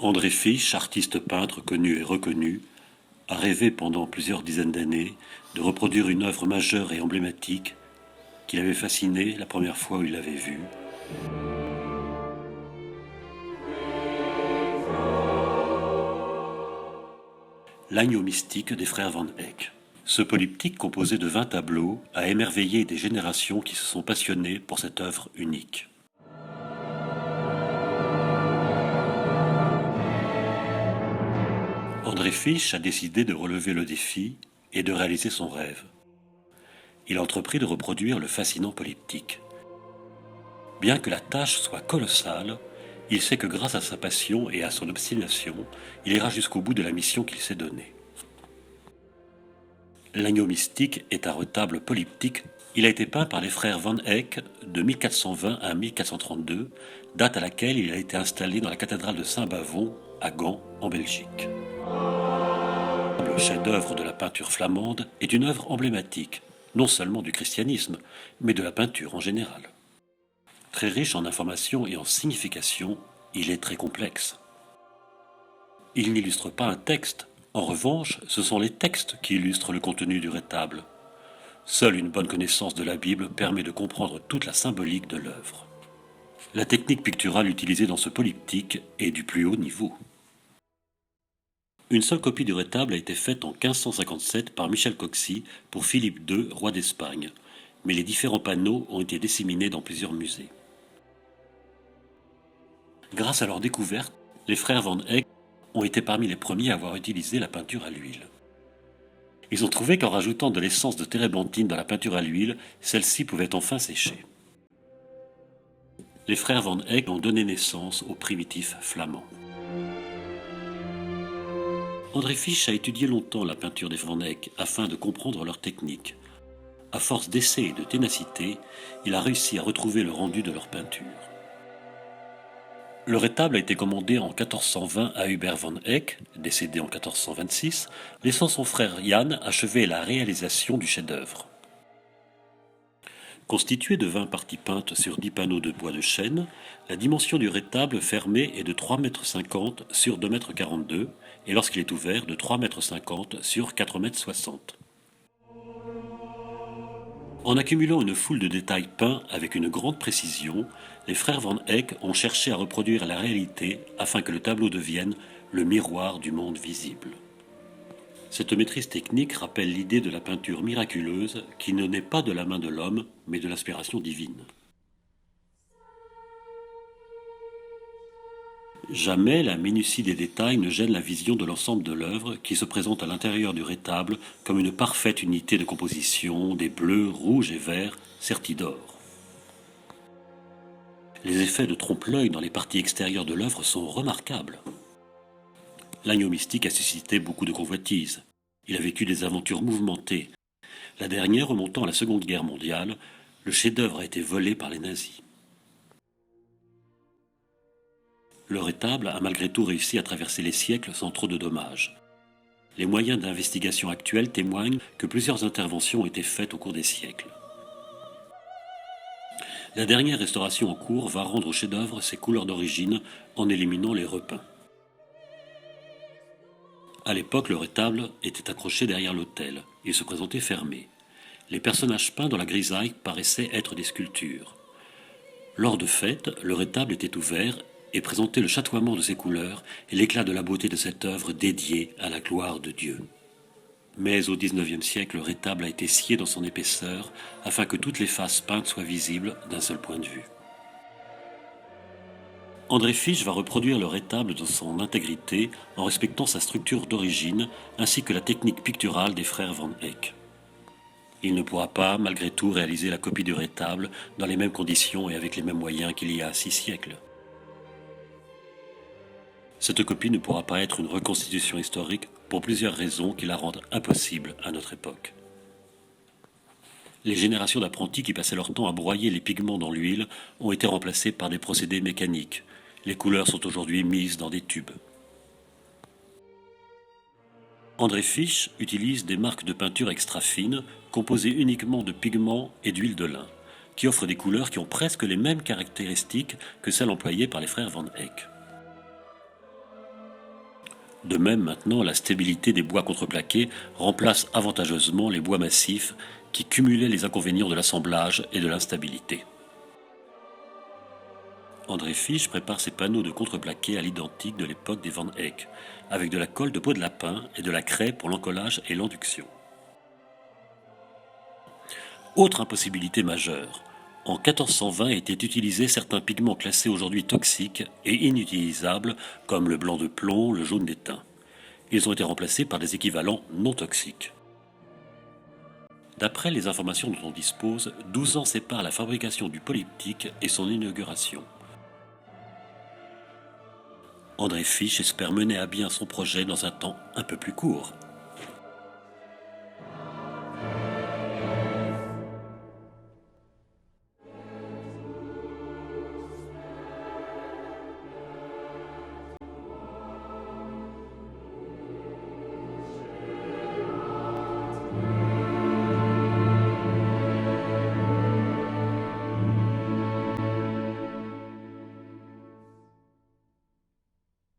André Fisch, artiste peintre connu et reconnu, a rêvé pendant plusieurs dizaines d'années de reproduire une œuvre majeure et emblématique qui l'avait fasciné la première fois où il l'avait vue. L'agneau mystique des frères Van Eyck. Ce polyptyque composé de 20 tableaux a émerveillé des générations qui se sont passionnées pour cette œuvre unique. André Fisch a décidé de relever le défi et de réaliser son rêve. Il a entrepris de reproduire le fascinant polyptyque. Bien que la tâche soit colossale, il sait que grâce à sa passion et à son obstination, il ira jusqu'au bout de la mission qu'il s'est donnée. L'agneau mystique est un retable polyptyque. Il a été peint par les frères Van Eyck de 1420 à 1432, date à laquelle il a été installé dans la cathédrale de Saint-Bavon à Gand, en Belgique. Le chef-d'œuvre de la peinture flamande est une œuvre emblématique, non seulement du christianisme, mais de la peinture en général. Très riche en informations et en significations, il est très complexe. Il n'illustre pas un texte. En revanche, ce sont les textes qui illustrent le contenu du retable. Seule une bonne connaissance de la Bible permet de comprendre toute la symbolique de l'œuvre. La technique picturale utilisée dans ce polyptyque est du plus haut niveau. Une seule copie du retable a été faite en 1557 par Michel Coxy pour Philippe II, roi d'Espagne, mais les différents panneaux ont été disséminés dans plusieurs musées. Grâce à leur découverte, les frères Van Eyck ont été parmi les premiers à avoir utilisé la peinture à l'huile. Ils ont trouvé qu'en rajoutant de l'essence de térébenthine dans la peinture à l'huile, celle-ci pouvait enfin sécher. Les frères Van Eyck ont donné naissance aux primitifs flamands. André Fisch a étudié longtemps la peinture des Van Eyck afin de comprendre leur technique. À force d'essais et de ténacité, il a réussi à retrouver le rendu de leur peinture. Le retable a été commandé en 1420 à Hubert Van Eyck, décédé en 1426, laissant son frère Jan achever la réalisation du chef-d'œuvre. Constitué de 20 parties peintes sur 10 panneaux de bois de chêne, la dimension du retable fermé est de 3,50 m sur 2,42 m et lorsqu'il est ouvert de 3,50 m sur 4,60 m. En accumulant une foule de détails peints avec une grande précision, les frères Van Eyck ont cherché à reproduire la réalité afin que le tableau devienne le miroir du monde visible. Cette maîtrise technique rappelle l'idée de la peinture miraculeuse qui ne naît pas de la main de l'homme, mais de l'inspiration divine. Jamais la minutie des détails ne gêne la vision de l'ensemble de l'œuvre qui se présente à l'intérieur du retable comme une parfaite unité de composition, des bleus, rouges et verts sertis d'or. Les effets de trompe-l'œil dans les parties extérieures de l'œuvre sont remarquables. L'agneau mystique a suscité beaucoup de convoitises. Il a vécu des aventures mouvementées. La dernière remontant à la Seconde Guerre mondiale, le chef-d'œuvre a été volé par les nazis. Le retable a malgré tout réussi à traverser les siècles sans trop de dommages. Les moyens d'investigation actuels témoignent que plusieurs interventions ont été faites au cours des siècles. La dernière restauration en cours va rendre au chef-d'œuvre ses couleurs d'origine en éliminant les repeints. À l'époque, le retable était accroché derrière l'autel et se présentait fermé. Les personnages peints dans la grisaille paraissaient être des sculptures. Lors de fêtes, le retable était ouvert et présentait le chatoiement de ses couleurs et l'éclat de la beauté de cette œuvre dédiée à la gloire de Dieu. Mais au XIXe siècle, le retable a été scié dans son épaisseur afin que toutes les faces peintes soient visibles d'un seul point de vue. André Fisch va reproduire le retable dans son intégrité en respectant sa structure d'origine ainsi que la technique picturale des frères Van Eyck. Il ne pourra pas, malgré tout, réaliser la copie du retable dans les mêmes conditions et avec les mêmes moyens qu'il y a 6 siècles. Cette copie ne pourra pas être une reconstitution historique pour plusieurs raisons qui la rendent impossible à notre époque. Les générations d'apprentis qui passaient leur temps à broyer les pigments dans l'huile ont été remplacés par des procédés mécaniques. Les couleurs sont aujourd'hui mises dans des tubes. André Fisch utilise des marques de peinture extra fines, composées uniquement de pigments et d'huile de lin, qui offrent des couleurs qui ont presque les mêmes caractéristiques que celles employées par les frères Van Eyck. De même, maintenant, la stabilité des bois contreplaqués remplace avantageusement les bois massifs qui cumulaient les inconvénients de l'assemblage et de l'instabilité. André Fisch prépare ses panneaux de contreplaqué à l'identique de l'époque des Van Eyck, avec de la colle de peau de lapin et de la craie pour l'encollage et l'induction. Autre impossibilité majeure, en 1420 étaient utilisés certains pigments classés aujourd'hui toxiques et inutilisables comme le blanc de plomb, le jaune d'étain. Ils ont été remplacés par des équivalents non toxiques. D'après les informations dont on dispose, 12 ans séparent la fabrication du polyptyque et son inauguration. André Fisch espère mener à bien son projet dans un temps un peu plus court.